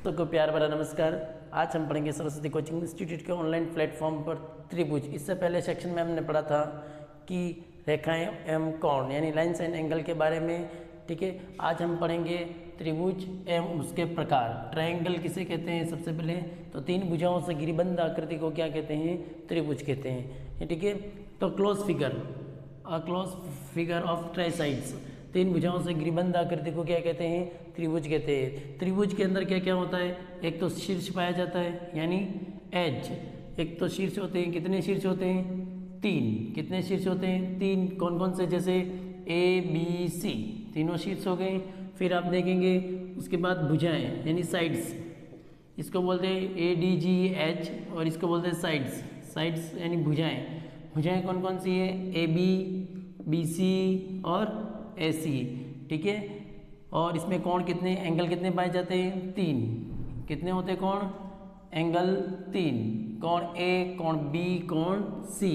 सबको प्यार भरा नमस्कार। आज हम पढ़ेंगे सरस्वती कोचिंग इंस्टीट्यूट के ऑनलाइन प्लेटफॉर्म पर त्रिभुज। इससे पहले सेक्शन में हमने पढ़ा था कि रेखाएं एवं कोण यानी लाइन्स एंड एंगल के बारे में। ठीक है, आज हम पढ़ेंगे त्रिभुज एवं उसके प्रकार। ट्रायंगल किसे कहते हैं? सबसे पहले तो तीन भुजाओं से गिरिबंध आकृति को क्या कहते हैं? त्रिभुज कहते हैं। ठीक है, तो क्लोज फिगर ऑफ ट्राइसाइड्स, तीन भुजाओं से गिरिबंध आकृति को क्या कहते हैं? त्रिभुज कहते हैं। त्रिभुज के अंदर क्या क्या होता है? एक तो शीर्ष पाया जाता है यानी एज। एक तो शीर्ष होते हैं, कितने शीर्ष होते हैं? तीन। कितने शीर्ष होते हैं? तीन। कौन कौन से? जैसे ए बी सी, तीनों शीर्ष हो गए। फिर आप देखेंगे उसके बाद भुजाएं यानी साइड्स, इसको बोलते हैं ए डी जी एच, और इसको बोलते हैं साइड्स। साइड्स यानी भुजाएं। भुजाएं कौन कौन सी है? ए बी, बी सी और ए सी। ठीक है, और इसमें कोण कितने, एंगल कितने पाए जाते हैं? तीन। कितने होते हैं कोण? एंगल तीन। कोण ए, कोण बी, कोण सी,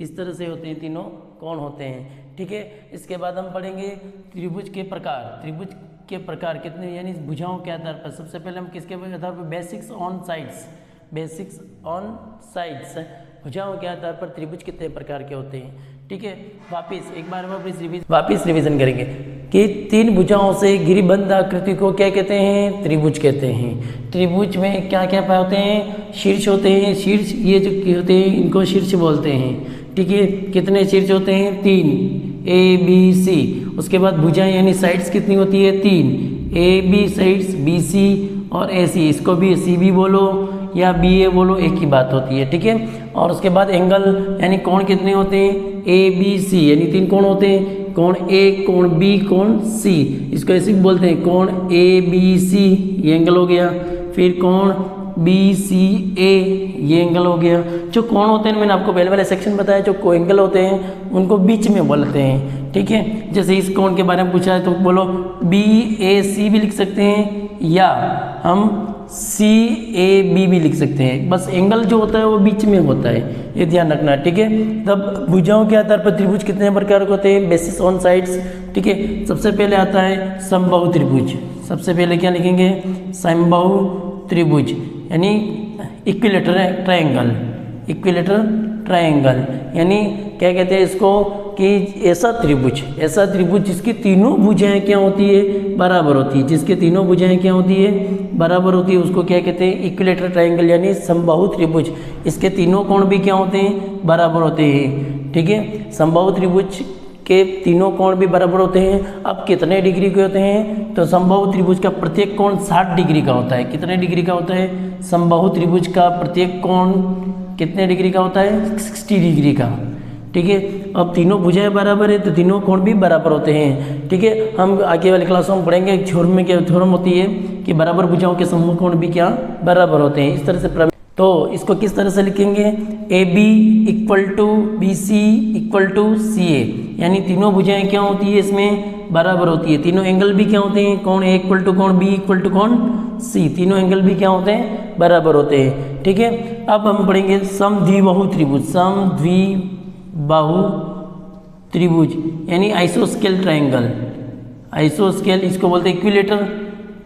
इस तरह से होते हैं, तीनों कोण होते हैं। ठीक है, इसके बाद हम पढ़ेंगे त्रिभुज के प्रकार। त्रिभुज के प्रकार कितने यानी भुजाओं के आधार पर। सबसे पहले हम किसके आधार पर? Basics on sides. Basics on sides, भुजाओं के आधार पर त्रिभुज कितने प्रकार के होते हैं। ठीक है, वापिस रिवीजन करेंगे कि तीन भुजाओं से गिरिबंध आकृति को क्या कहते हैं? त्रिभुज कहते हैं। त्रिभुज में क्या क्या पाए होते हैं? शीर्ष होते हैं। शीर्ष ये जो होते हैं इनको शीर्ष बोलते हैं। ठीक है, कितने शीर्ष होते हैं? तीन। A B C. उसके बाद भुजाएं यानी साइड्स कितनी होती है? तीन। A B sides, B C और ए सी, इसको भी सी भी बोलो या बी ए बोलो, एक ही बात होती है। ठीक है, और उसके बाद एंगल यानी कोण कितने होते हैं? ए बी सी यानी तीन कोण होते हैं। कोण ए, कोण बी, कोण सी, इसको ऐसे भी बोलते हैं कोण ए बी सी, ये एंगल हो गया। फिर कोण बी सी ए, ये एंगल हो गया। जो कोण होते हैं मैंने आपको पहले वाले सेक्शन बताया, जो एंगल होते हैं उनको बीच में बोलते हैं। ठीक है, जैसे इस कोण के बारे में पूछा है तो बोलो बी ए सी भी लिख सकते हैं या हम सी ए बी भी लिख सकते हैं। बस एंगल जो होता है वो बीच में होता है, ये ध्यान रखना। ठीक है, तब भुजाओं के आधार पर त्रिभुज कितने प्रकार के होते हैं? Basis on sides. ठीक है, सबसे पहले आता है समबाहु त्रिभुज। सबसे पहले क्या लिखेंगे? समबाहु त्रिभुज यानी इक्विलेटरल ट्रायंगल। इक्विलेटरल ट्रायंगल यानी क्या कहते हैं इसको? कि ऐसा त्रिभुज जिसकी तीनों भुजाएं क्या होती है? बराबर होती है। जिसके तीनों भुजाएं क्या होती है? बराबर होती है, उसको क्या कहते हैं? इक्विलेटरल ट्रायंगल यानी समबाहु त्रिभुज। इसके तीनों कोण भी क्या होते हैं? बराबर होते हैं। ठीक है, समबाहु त्रिभुज के तीनों कोण भी बराबर होते हैं। अब कितने डिग्री के होते हैं? तो समबाहु त्रिभुज का प्रत्येक कोण 60 डिग्री का होता है। कितने डिग्री का होता है? समबाहु त्रिभुज का प्रत्येक कोण कितने डिग्री का होता है? 60 डिग्री का। ठीक है, अब तीनों भुजाएं बराबर है तो तीनों कोण भी बराबर होते हैं। ठीक है, हम आगे वाली क्लासों में पढ़ेंगे थ्योरम में क्या थ्योरम होती है कि बराबर भुजाओं के समूह कोण भी क्या बराबर होते हैं। इस तरह से तो इसको किस तरह से लिखेंगे? A B equal to B C equal to C A, यानी तीनों भुजाएं क्या होती है? इसमें बराबर होती है। तीनों एंगल भी क्या होते हैं? कोण ए इक्वल टू कोण बी इक्वल टू कोण सी, तीनों एंगल भी क्या होते हैं? बराबर होते हैं। ठीक है, अब हम पढ़ेंगे समद्विबाहु त्रिभुज। समद्विबाहु त्रिभुज यानी आइसोस्केल ट्रायंगल। आइसोस्केल इसको बोलते हैं इक्विलेटर।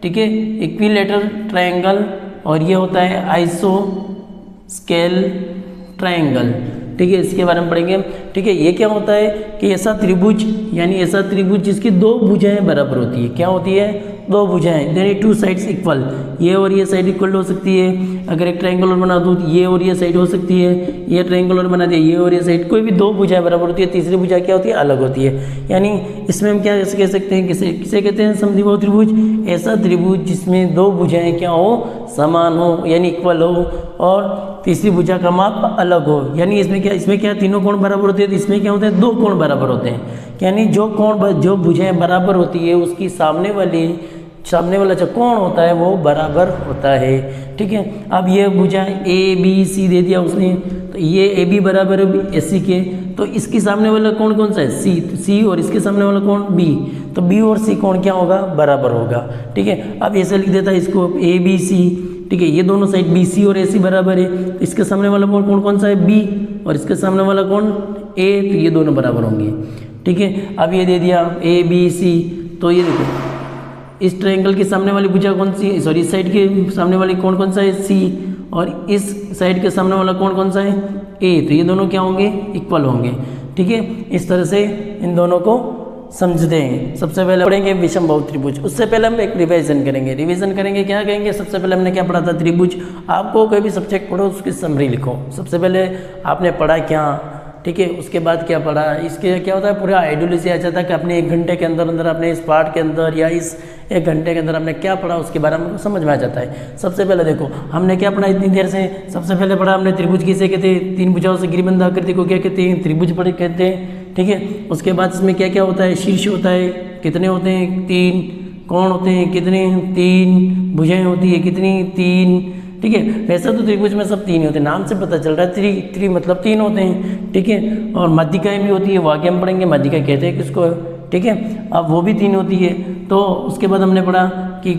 ठीक है, इक्विलेटर ट्रायंगल, और ये होता है आइसोस्केल ट्रायंगल। ठीक है, इसके बारे में पढ़ेंगे। ठीक है, ये क्या होता है कि ऐसा त्रिभुज यानी ऐसा त्रिभुज जिसकी दो भुजाएं बराबर होती है। क्या होती है? दो भुजाएं, यानी टू साइड्स इक्वल। ये और ये साइड इक्वल हो सकती है। अगर एक ट्रायंगल और बना दूँ ये और ये साइड हो सकती है। ये ट्रायंगल और बना दिया ये और ये साइड, कोई भी दो भुजाएं बराबर होती है। तीसरी भुजा क्या होती है? अलग होती है। यानी इसमें हम क्या कह सकते हैं? किसे कहते हैं? समद्विबाहु त्रिभुज। ऐसा त्रिभुज जिसमें दो भुजाएं क्या हो? समान हो यानी इक्वल हो, और तीसरी भुजा का माप अलग हो। यानी इसमें क्या तीनों कोण बराबर होते हैं, तो इसमें क्या होते हैं? दो कोण बराबर होते हैं। यानी जो भुजाएं बराबर होती है उसकी सामने वाला जो कोण होता है वो बराबर होता है। ठीक है, अब ये भुजा ए बी सी दे दिया उसने, तो ये ए बी बराबर है ए सी के, तो इसकी सामने वाला कोण कौन सा है? सी, और इसके सामने वाला कोण बी, तो बी और सी कोण क्या होगा? बराबर होगा। ठीक है, अब ऐसे लिख देता है इसको ए बी सी। ठीक है, ये दोनों साइड बी सी और ए सी बराबर है, तो इसके सामने वाला कोण कौन सा है? बी, और इसके सामने वाला कोण ए, तो ये दोनों बराबर होंगे। ठीक है, अब ये दे दिया ए बी सी, तो ये देखो इस ट्रायंगल के सामने वाली भुजा कौन सी है, सॉरी इस साइड के सामने वाली कौन सा है, सी, और इस साइड के सामने वाला कौन सा है, ए। तो ये दोनों क्या होंगे, इक्वल होंगे। ठीक है, इस तरह से इन दोनों को समझते हैं। सबसे पहले पढ़ेंगे विषमबाहु त्रिभुज। उससे पहले हम एक रिवीजन करेंगे। क्या कहेंगे, सबसे पहले हमने क्या पढ़ा था, त्रिभुज। आपको कोई भी सब्जेक्ट पढ़ो उसकी समरी लिखो। सबसे पहले आपने पढ़ा क्या, ठीक है, उसके बाद क्या पढ़ा, इसके क्या होता है, पूरा आइडियोलॉजी आ जाता है कि अपने 1 घंटे के अंदर आपने इस पार्ट के अंदर या इस 1 घंटे के अंदर हमने क्या पढ़ा उसके बारे में समझ में आ जाता है। सबसे पहले देखो हमने क्या पढ़ा इतनी देर से, सबसे पहले पढ़ा हमने त्रिभुज किसे कहते हैं, 3 भुजाओं से गिरिबंध आकृति को क्या कहते हैं, त्रिभुज पढ़ कहते हैं। ठीक है, उसके बाद इसमें क्या क्या होता है, शीर्ष होता है, कितने होते हैं, 3, कोण होते हैं कितने, 3, भुजाएं होती है कितनी, 3। ठीक है, वैसे तो त्रिभुज में सब 3 ही होते हैं, नाम से पता चल रहा है त्रि मतलब 3 होते हैं। ठीक है, और माध्यिकाएं भी होती है, वो आगे हम पढ़ेंगे, माध्यिका कहते हैं किसको। ठीक है, अब वो भी 3 होती है। तो उसके बाद हमने पढ़ा कि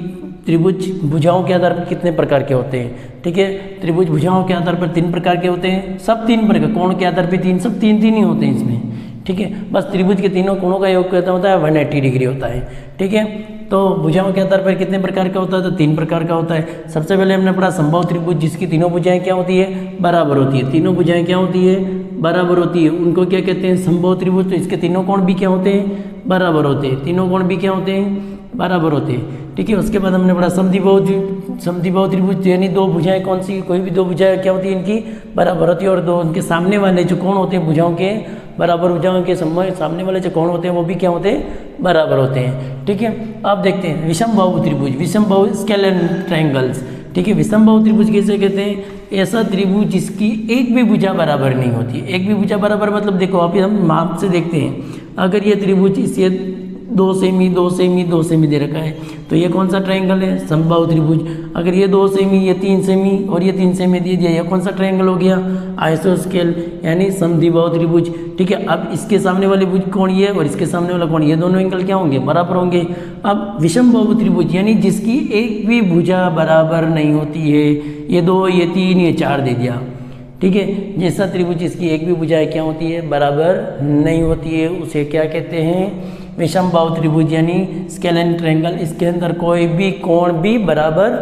त्रिभुज भुजाओं के आधार पर कितने प्रकार के होते हैं। ठीक है, त्रिभुज भुजाओं के आधार पर 3 प्रकार के होते हैं, सब 3 प्रकार, कोण के आधार पर 3, सब 3 ही होते हैं इसमें। ठीक है, बस त्रिभुज के तीनों कोणों का योग कितना होता है, 180 डिग्री होता है। ठीक है, तो भुजाओं के आधार पर कितने प्रकार का होता है, तो 3 प्रकार का होता है। सबसे पहले हमने पढ़ा समबाहु त्रिभुज, जिसकी तीनों भुजाएं क्या होती है, बराबर होती है। तीनों भुजाएं क्या होती है, बराबर होती है, उनको क्या कहते हैं, समबाहु त्रिभुज। तो इसके तीनों कोण भी क्या होते हैं, बराबर होते हैं। तीनों कोण भी क्या होते हैं, बराबर होते हैं। ठीक है, उसके बाद हमने पढ़ा समद्विबाहु त्रिभुज, यानी 2 भुजाएं कौन सी, कोई भी 2 भुजाएं क्या होती है, इनकी बराबर होती है, और 2 उनके सामने वाले जो कोण होते हैं भुजाओं के, बराबर भुजाओं के सामने वाले जो कोण होते हैं वो भी क्या होते हैं, बराबर होते हैं। ठीक है, आप देखते हैं विषमबाहु त्रिभुज, विषमबाहु स्केलेन ट्रायंगल्स। ठीक है, विषमबाहु त्रिभुज किसे कहते हैं, ऐसा त्रिभुज जिसकी एक भी भुजा बराबर नहीं होती। एक भी भुजा बराबर मतलब देखो अभी हम माप से देखते हैं, अगर ये त्रिभुज इसे 2 सेमी 2 सेमी 2 सेमी दे रखा है, तो ये कौन सा ट्रायंगल है, समबाहु त्रिभुज। अगर ये 2 सेमी, ये 3 सेमी और ये 3 सेमी दे दिया, ये कौन सा ट्रायंगल हो गया, आइसोस्केल यानी समद्विबाहु त्रिभुज। ठीक है, अब इसके सामने वाली भुज कौन ये और इसके सामने वाला कौन, ये दोनों एंगल क्या होंगे, बराबर होंगे। अब विषमबाहु त्रिभुज यानी जिसकी एक भी भुजा बराबर नहीं होती है, ये 2 ये 3 ये 4 दे दिया। ठीक है, जैसा त्रिभुज जिसकी एक भी भुजा क्या होती है, बराबर नहीं होती है, उसे क्या कहते हैं, विषमबाहु त्रिभुज यानी स्केलेन ट्रायंगल। इसके अंदर कोई भी कोण भी बराबर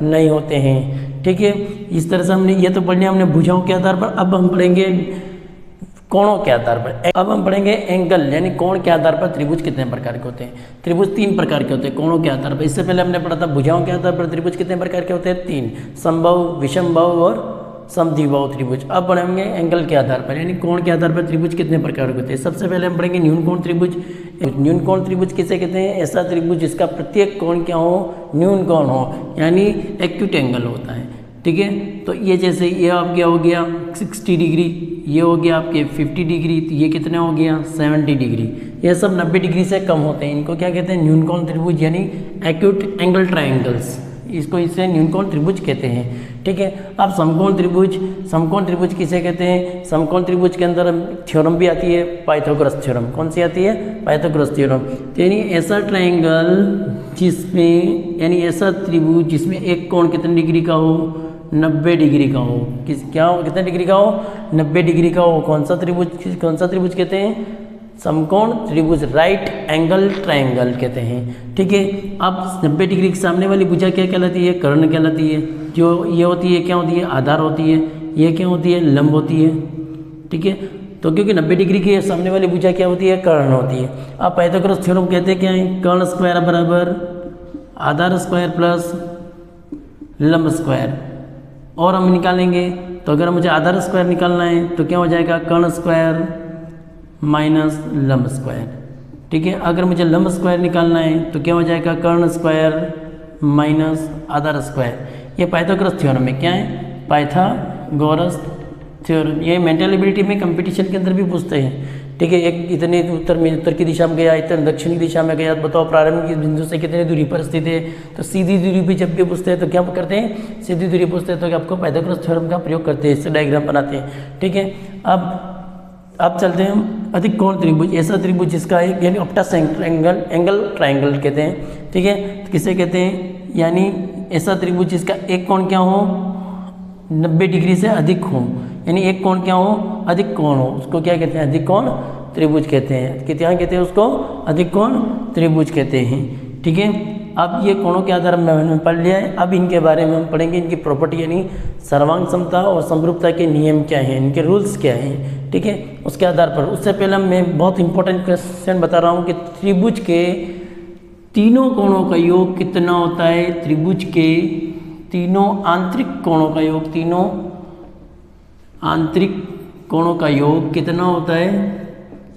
नहीं होते हैं। ठीक है, इस तरह से हमने ये तो पढ़ लिया हमने भुजाओं के आधार पर। अब हम पढ़ेंगे कोणों के आधार पर। अब हम पढ़ेंगे एंगल यानी कोण के आधार पर त्रिभुज कितने प्रकार के होते हैं। त्रिभुज 3 प्रकार के होते हैं कोणों के आधार पर। इससे पहले हमने पढ़ा था भुजाओं के आधार पर त्रिभुज कितने प्रकार के होते हैं, 3, समबाहु, विषमबाहु और समद्विबाहु त्रिभुज। अब पढ़ेंगे एंगल के आधार पर यानी कोण के आधार पर त्रिभुज कितने प्रकार के होते हैं। सबसे पहले हम पढ़ेंगे न्यून कोण त्रिभुज। न्यून कोण त्रिभुज किसे कहते हैं, ऐसा त्रिभुज जिसका प्रत्येक कोण क्या हो, न्यून कोण हो यानी एक्यूट एंगल होता है। ठीक है, तो ये जैसे ये आप क्या हो गया 60 डिग्री, ये हो गया आपके 50 डिग्री, तो ये कितना हो गया 70 डिग्री, ये सब 90 डिग्री से कम होते हैं। इनको क्या कहते हैं, न्यून कोण त्रिभुज यानी एक्यूट एंगल ट्रायंगल्स, इसको इससे न्यून कोण त्रिभुज कहते हैं। ठीक है, अब समकोण त्रिभुज किसे कहते हैं, समकोण त्रिभुज के अंदर थ्योरम भी आती है, पाइथागोरस थ्योरम। कौन सी आती है, पाइथागोरस थ्योरम। यानी ऐसा ट्रायंगल जिसमें, यानी ऐसा त्रिभुज जिसमें एक कोण कितने डिग्री का हो, 90 डिग्री का हो। कितने डिग्री का हो, 90 डिग्री का हो। कौन सा त्रिभुज कहते हैं, समकोण त्रिभुज, राइट एंगल ट्रायंगल कहते हैं। ठीक है, अब 90 डिग्री के सामने वाली भुजा क्या कहलाती है, कर्ण कहलाती है। जो ये होती है क्या होती है, आधार होती है। ये क्या होती है, लंब होती है। ठीक है, तो क्योंकि 90 डिग्री के सामने वाली भुजा क्या होती है, कर्ण होती है। अब पाइथागोरस थ्योरम कहते हैं क्या है, कर्ण स्क्वायर बराबर आधार स्क्वायर प्लस लंब स्क्वायर। और हम निकालेंगे तो अगर मुझे आधार स्क्वायर निकालना है तो क्या हो जाएगा, कर्ण स्क्वायर माइनस लंब स्क्वायर। ठीक है, अगर मुझे लंब स्क्वायर निकालना है तो क्या हो जाएगा, कर्ण स्क्वायर माइनस आधार स्क्वायर। ये पाइथागोरस थ्योरम है, क्या है, पाइथागोरस थ्योरम। ये मेंटल एबिलिटी में कंपटीशन के अंदर भी पूछते हैं। ठीक है, एक इतने उत्तर की दिशा में गया, इतने दक्षिण की दिशा में गया, बताओ प्रारंभिक बिंदु से कितनी दूरी पर स्थित है। तो सीधी दूरी भी जब भी पूछते हैं तो क्या करते हैं, सीधी दूरी पूछते हैं तो आपको पाइथागोरस थ्योरम का प्रयोग करते हैं, इससे डायग्राम बनाते हैं। ठीक है, अब चलते हैं हम अधिक कोण त्रिभुज। ऐसा त्रिभुज जिसका एक यानी ऑप्टस एंगल ट्रायंगल कहते हैं। ठीक है, तो किसे कहते हैं, यानी ऐसा त्रिभुज जिसका एक कोण क्या हो, 90 डिग्री से अधिक हो, यानी एक कोण क्या हो, अधिक कोण हो, उसको क्या कहते हैं, अधिक कोण त्रिभुज कहते हैं। क्या कहते हैं उसको, अधिक कोण त्रिभुज कहते हैं। ठीक है, अब ये कोणों के आधार में हमने पढ़ लिया है। अब इनके बारे में हम पढ़ेंगे, इनकी प्रॉपर्टी यानी सर्वांग समता और समरूपता के नियम क्या हैं, इनके रूल्स क्या हैं, ठीक है, उसके आधार पर। उससे पहले मैं बहुत इंपॉर्टेंट क्वेश्चन बता रहा हूँ कि त्रिभुज के तीनों कोणों का योग कितना होता है। त्रिभुज के तीनों आंतरिक कोणों का योग, तीनों आंतरिक कोणों का योग कितना होता है?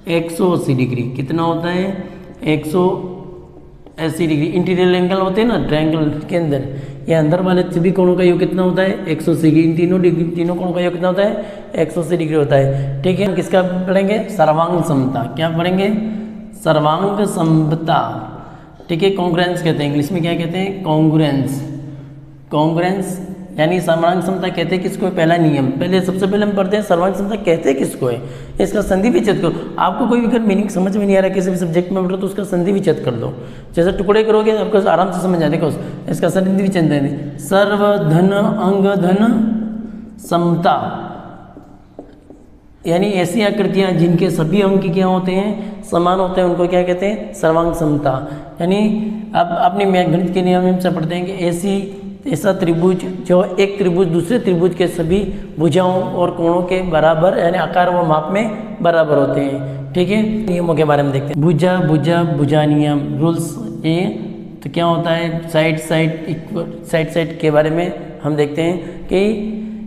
180 डिग्री। कितना होता है? 180 डिग्री। इंटीरियर एंगल होते हैं ना ट्रायंगल के अंदर, या अंदर वाले सभी कोणों का योग कितना होता है? 180 डिग्री। इन तीनों कोणों का योग कितना होता है? 180 डिग्री होता है, ठीक है। किसका पढ़ेंगे? सर्वांग समता। क्या पढ़ेंगे? सर्वांग समता, ठीक है। कॉन्ग्रुएंस कहते हैं, इंग्लिश में क्या कहते हैं? कॉन्ग्रुएंस। कॉन्ग्रुएंस यानी सर्वांग समता कहते हैं किसको? पहला नियम, पहले सबसे पहले हम पढ़ते हैं सर्वांग समता कहते हैं किसको है, इसका संधि विच्छेद करो। आपको कोई भी अगर मीनिंग समझ में नहीं आ रहा किसी भी सब्जेक्ट में पढ़ो तो उसका संधि विच्छेद कर दो। जैसे टुकड़े करोगे आपको आराम से समझ आ जाएगा। इसका संधि विच्छेद देंगे, सर्व धन अंग धन समता, यानी ऐसी आकृतियाँ जिनके सभी अंक क्या होते हैं? समान होते हैं, उनको क्या कहते हैं? सर्वांग समता। यानी अब अपने गणित के नियम से पढ़ते हैं कि ऐसा त्रिभुज जो एक त्रिभुज दूसरे त्रिभुज के सभी भुजाओं और कोणों के बराबर यानी आकार व माप में बराबर होते हैं, ठीक है। नियमों के बारे में देखते हैं। भुजा भुजा भुजा नियम रूल्स, ये तो क्या होता है? साइड साइड के बारे में हम देखते हैं कि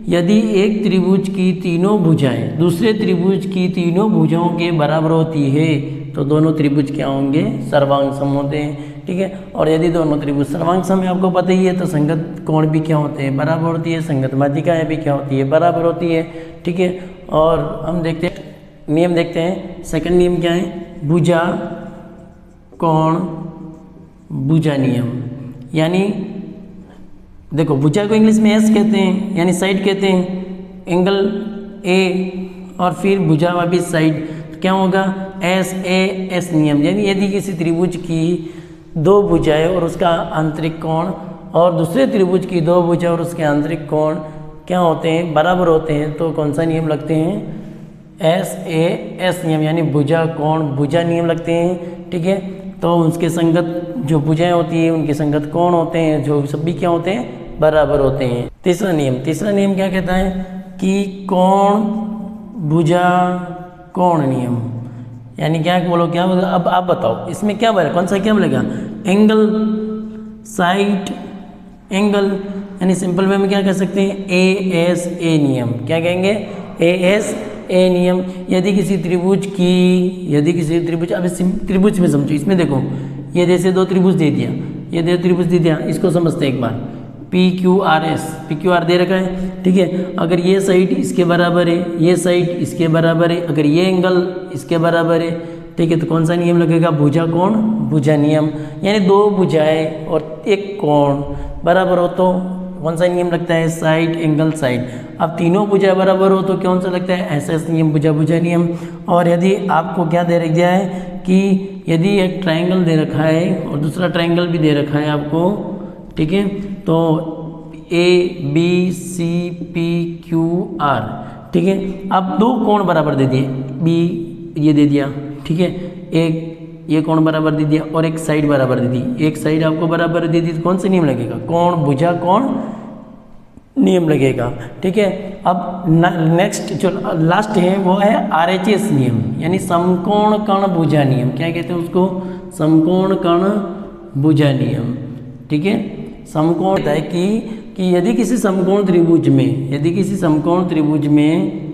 यदि एक त्रिभुज की तीनों भुजाएं दूसरे त्रिभुज की तीनों भुजाओं के बराबर होती है तो दोनों त्रिभुज क्या होंगे? सर्वांग सम होते हैं, ठीक है। और यदि दोनों त्रिभुज सर्वांग सम है, आपको पता ही है, तो संगत कोण भी क्या होते हैं? बराबर होती है। संगत माध्यिकाएं भी क्या होती है? बराबर होती है, ठीक है। और हम देखते हैं नियम, देखते हैं सेकंड नियम क्या है? भुजा कोण भुजा नियम। यानी देखो भुजा को इंग्लिश में एस कहते हैं, यानी साइड कहते हैं, एंगल ए और फिर भुजा वाली साइड, तो क्या होगा? एस ए एस नियम। यानी यदि किसी त्रिभुज की दो भुजाएं और उसका आंतरिक कोण और दूसरे त्रिभुज की दो भुजाएं और उसके आंतरिक कोण क्या होते हैं? बराबर होते हैं, तो कौन सा नियम लगते हैं? एस ए एस नियम, यानी भुजा कोण भुजा नियम लगते हैं, ठीक है। तो उसके संगत जो भुजाएं होती है उनके संगत कोण होते हैं, जो सभी क्या होते हैं? बराबर होते हैं। तीसरा नियम क्या कहता है? कि कोण भुजा कोण नियम, यानी क्या बोलो? क्या बोलो? अब आप बताओ इसमें क्या बोले? कौन सा क्या बोलेगा? एंगल साइड एंगल, यानी सिंपल वे में क्या कह सकते हैं? ए एस ए नियम। क्या कहेंगे? ए एस ए नियम। यदि किसी त्रिभुज अब त्रिभुज में समझो, इसमें देखो ये जैसे दो त्रिभुज दे दिया, ये दो त्रिभुज दे दिया, इसको समझते हैं एक बार। पी क्यू आर दे रखा है, ठीक है। अगर ये साइड इसके बराबर है, ये साइड इसके बराबर है, अगर ये एंगल इसके बराबर है, ठीक है, तो कौन सा नियम लगेगा? भुजा कोण भुजा नियम। यानी दो भुजाएं और एक कोण बराबर हो तो कौन सा नियम लगता है? Side angle side. अब तीनों भुजा बराबर हो तो कौन सा लगता है? एस एस नियम भुजा भुजा नियम। और यदि आपको क्या दे रखा है कि यदि एक ट्रायंगल दे रखा है और दूसरा ट्रायंगल भी दे रखा है आपको, ठीक है, तो A B C P Q R, ठीक है। अब दो कोण बराबर दे दिए, बी ये दे दिया, ठीक है, एक ये कोण बराबर दे दिया और एक साइड बराबर दे दी, एक साइड आपको बराबर दे दी, तो कौन सा नियम लगेगा? कोण भुजा कोण नियम लगेगा, ठीक है। अब नेक्स्ट जो लास्ट है वो है RHS नियम, यानी समकोण कर्ण भुजा नियम। क्या कहते हैं उसको? समकोण कर्ण भुजा नियम, ठीक है। समकोण कहता है कि यदि किसी समकोण त्रिभुज में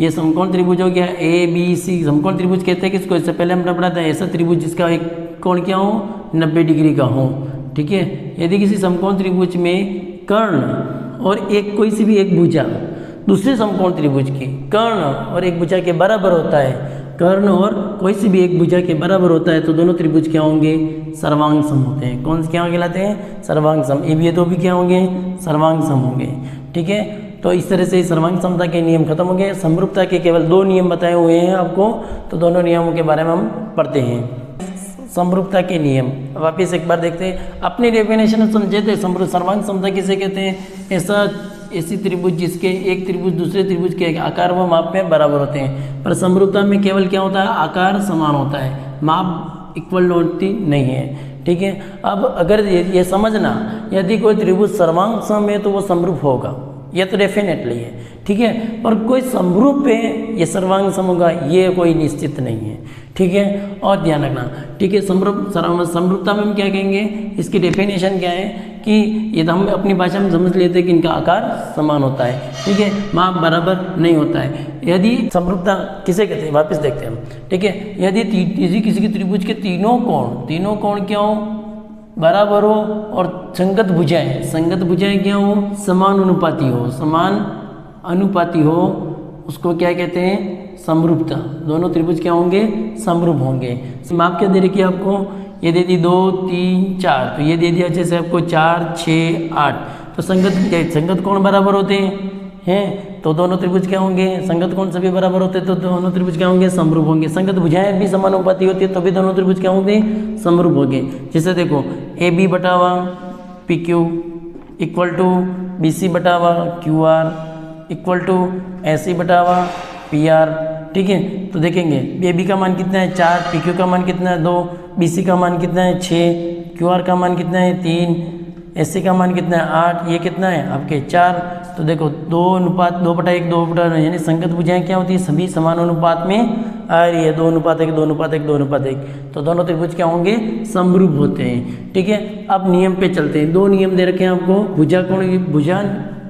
ये समकोण त्रिभुज हो गया ए बी सी, समकोण त्रिभुज कहते हैं किसको? इससे पहले हमने पढ़ा था ऐसा त्रिभुज जिसका एक कोण क्या हो? 90 डिग्री का हो, ठीक है। यदि किसी समकोण त्रिभुज में कर्ण और एक कोई सी भी एक भुजा दूसरे समकोण त्रिभुज की कर्ण और एक भुजा के बराबर होता है, कर्ण और कोई सी भी एक भुजा के बराबर होता है, तो दोनों त्रिभुज क्या होंगे? सर्वांग सम होते हैं। कौन से क्या कहलाते हैं? सर्वांग सम। ये दो भी क्या होंगे? सर्वांग सम होंगे, ठीक है। तो इस तरह से सर्वांग समता के नियम खत्म हो गए। समरूपता के केवल 2 नियम बताए हुए हैं आपको, तो दोनों नियमों के बारे में हम पढ़ते हैं। समरूपता के नियम वापिस एक बार देखते हैं, अपनी डेफिनेशन समझे थे। सर्वांग समता किसे कहते हैं? ऐसी त्रिभुज जिसके एक त्रिभुज दूसरे त्रिभुज के आकार व माप में बराबर होते हैं, पर समरूपता में केवल क्या होता है? आकार समान होता है, माप इक्वल होती नहीं है, ठीक है। अब अगर ये समझना, यदि कोई त्रिभुज सर्वांग सम है तो वो समरूप होगा, ये तो डेफिनेटली है, ठीक है। पर कोई समरूप है ये सर्वांग सम होगा, ये कोई निश्चित नहीं है, ठीक है। और ध्यान रखना, ठीक है, समरूपता में हम क्या कहेंगे, इसकी डेफिनेशन क्या है कि ये तो हम अपनी भाषा में समझ लेते हैं कि इनका आकार समान होता है, ठीक है, माप बराबर नहीं होता है। यदि समरूपता किसे कहते हैं, वापस देखते हैं हम, ठीक है। यदि किसी के त्रिभुज के तीनों कोण क्या हो, बराबर हो और संगत भुजाएं क्या हो, समान अनुपाती हो, उसको क्या कहते हैं, समरूपता। दोनों त्रिभुज क्या होंगे, समरूप होंगे। माप क्या दे रखी है आपको, ये दे दी 2 3 4, तो ये दे दिया जैसे आपको 4 6 8, तो संगत कोण बराबर होते हैं, तो दोनों त्रिभुज क्या होंगे, संगत कोण सभी बराबर होते हैं, तो दोनों त्रिभुज क्या होंगे, समरूप होंगे। संगत भुजाएं भी समानुपाती होती है तो भी दोनों त्रिभुज क्या होंगे, समरूप होंगे। जैसे देखो AB बटावा PQ इक्वल टू BC बटावा QR इक्वल टू AC बटावा PR, ठीक है। तो देखेंगे AB का मान कितना है 4, PQ का मान कितना है 2, BC का मान कितना है 6, QR का मान कितना है 3, AC का मान कितना है 8, ये कितना है आपके 4। तो देखो 2:1 यानी संगत भुजाएं क्या होती है, सभी समान अनुपात में आ रही है, 2:1 तो दोनों त्रिभुज क्या होंगे, समरूप होते हैं, ठीक है। अब नियम पे चलते हैं, 2 नियम दे रखे हैं आपको, भुजा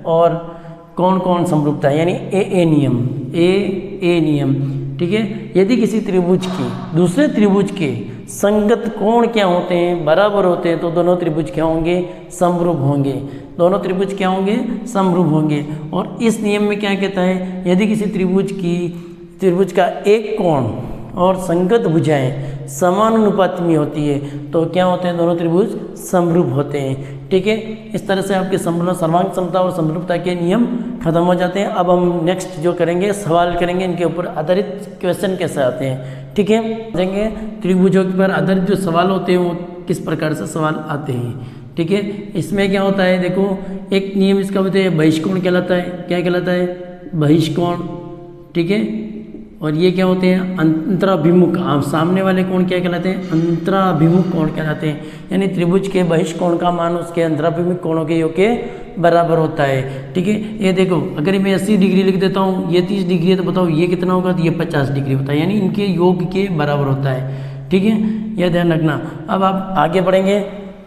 और कौन समरूपता है, यानी ए नियम, ठीक है। यदि किसी त्रिभुज की दूसरे त्रिभुज के संगत कोण क्या होते हैं, बराबर होते हैं, तो दोनों त्रिभुज क्या होंगे, समरूप होंगे। और इस नियम में क्या कहता है, यदि किसी त्रिभुज का एक कोण और संगत भुजाएं समानुपात में होती है तो क्या होते हैं, दोनों त्रिभुज समरूप होते हैं, ठीक है। इस तरह से आपके सर्वांग समता और समरूपता के नियम खत्म हो जाते हैं। अब हम नेक्स्ट जो करेंगे, सवाल करेंगे, इनके ऊपर आधारित क्वेश्चन कैसे आते हैं, ठीक है। देखेंगे त्रिभुजों पर आधारित जो सवाल होते हैं वो किस प्रकार से सवाल आते हैं, ठीक है। इसमें क्या होता है, देखो एक नियम इसका होता है बहिष्कोण कहलाता है, क्या कहलाता है, बहिष्कोण, ठीक है। और ये क्या होते हैं, अंतराभिमुख, सामने वाले कोण क्या कहलाते हैं, अंतराभिमुख कोण कहलाते हैं। यानी त्रिभुज के बहिष्कोण का मान उसके अंतराभिमुख कोणों के योग के बराबर होता है, ठीक है। ये देखो अगर मैं 80 डिग्री लिख देता हूँ, ये 30 डिग्री है, तो बताओ ये कितना होगा, तो ये 50 डिग्री होता है, यानी इनके योग के बराबर होता है, ठीक है। यह ध्यान रखना। अब आप आगे बढ़ेंगे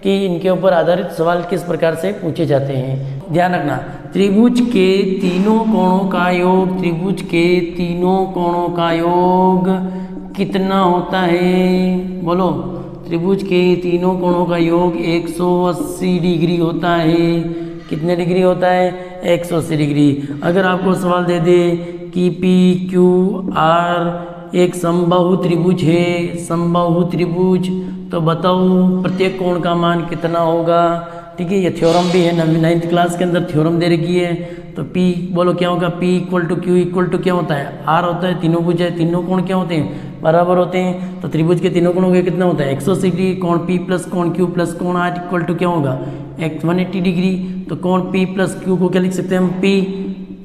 कि इनके ऊपर आधारित सवाल किस प्रकार से पूछे जाते हैं। ध्यान रखना, त्रिभुज के तीनों कोणों का योग कितना होता है, बोलो। त्रिभुज के तीनों कोणों का योग 180 डिग्री होता है। कितने डिग्री होता है, 180 डिग्री। अगर आपको सवाल दे दे कि PQR एक समबाहु त्रिभुज है, तो बताओ प्रत्येक कोण का मान कितना होगा, ठीक है। ये थ्योरम भी है, 9th क्लास के अंदर थ्योरम दे रखी है। तो P बोलो क्या होगा, P equal to Q equal to क्या होता है, R होता है। तीनों भुज है, तीनों कोण क्या होते हैं, बराबर होते हैं। तो त्रिभुज के तीनों कोणों का कितना होता है, 180 डिग्री। कोण P प्लस कोण Q प्लस कोण R इक्वल टू क्या होगा, 180 डिग्री। तो कोण P प्लस Q को क्या लिख सकते हैं हम, P,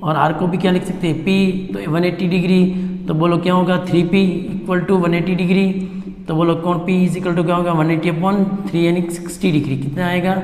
और R को भी क्या लिख सकते हैं, P। तो 180 डिग्री, तो बोलो क्या होगा, 3P इक्वल टू 180 डिग्री। तो बोलो कोण P इज इक्वल टू क्या होगा, 180/3 यानी 60 डिग्री। कितना आएगा,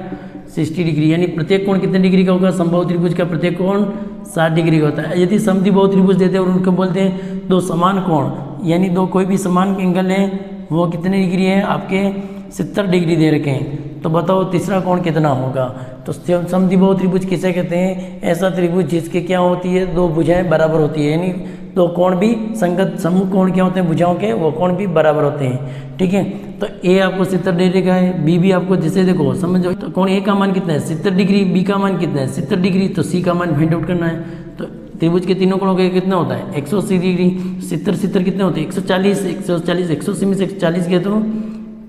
60 डिग्री। यानी प्रत्येक कोण कितने डिग्री का होगा, समबाहु त्रिभुज का प्रत्येक कोण 60 डिग्री का होता है। यदि समद्विबाहु त्रिभुज देते हैं और उनको बोलते हैं दो समान कोण, यानी दो कोई भी समान एंगल है, वो कितने डिग्री है आपके, 70 डिग्री दे रखे हैं। तो बताओ तीसरा कोण कितना होगा। तो समद्विबाहु त्रिभुज किसे कहते हैं, ऐसा त्रिभुज जिसके क्या होती है, दो भुजाएं बराबर होती है, यानी दो कोण भी संगत समूह कोण क्या होते हैं भुजाओं के, वो कोण भी बराबर होते हैं, ठीक है। तो ए आपको 70 डिग्री का है, बी भी आपको, जैसे देखो समझो, तो कोण ए का मान कितना है, 70 डिग्री, बी का मान कितना है, 70 डिग्री। तो सी का मान फाइंड आउट करना है। तो त्रिभुज के तीनों कोणों का कितना होता है, 180 डिग्री। 70 कितने होते हैं, 140 180 में से 140 गए तो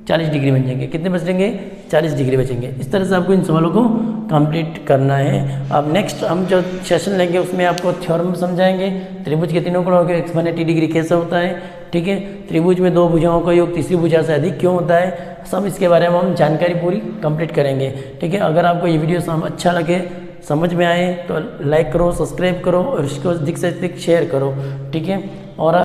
40 डिग्री बन जाएंगे। कितने बच जाएंगे, 40 डिग्री बचेंगे। इस तरह से आपको इन सवालों को कंप्लीट करना है। अब नेक्स्ट हम जो सेशन लेंगे उसमें आपको थ्योरम समझाएंगे, त्रिभुज के तीनों कोणों के 180 डिग्री कैसे होता है, ठीक है। त्रिभुज में दो भुजाओं का योग तीसरी भुजा से अधिक क्यों होता है, सब इसके बारे में हम जानकारी पूरी कंप्लीट करेंगे, ठीक है। अगर आपको ये वीडियो अच्छा लगे, समझ में आए, तो लाइक करो, सब्सक्राइब करो और इसको अधिक से अधिक शेयर करो, ठीक है। और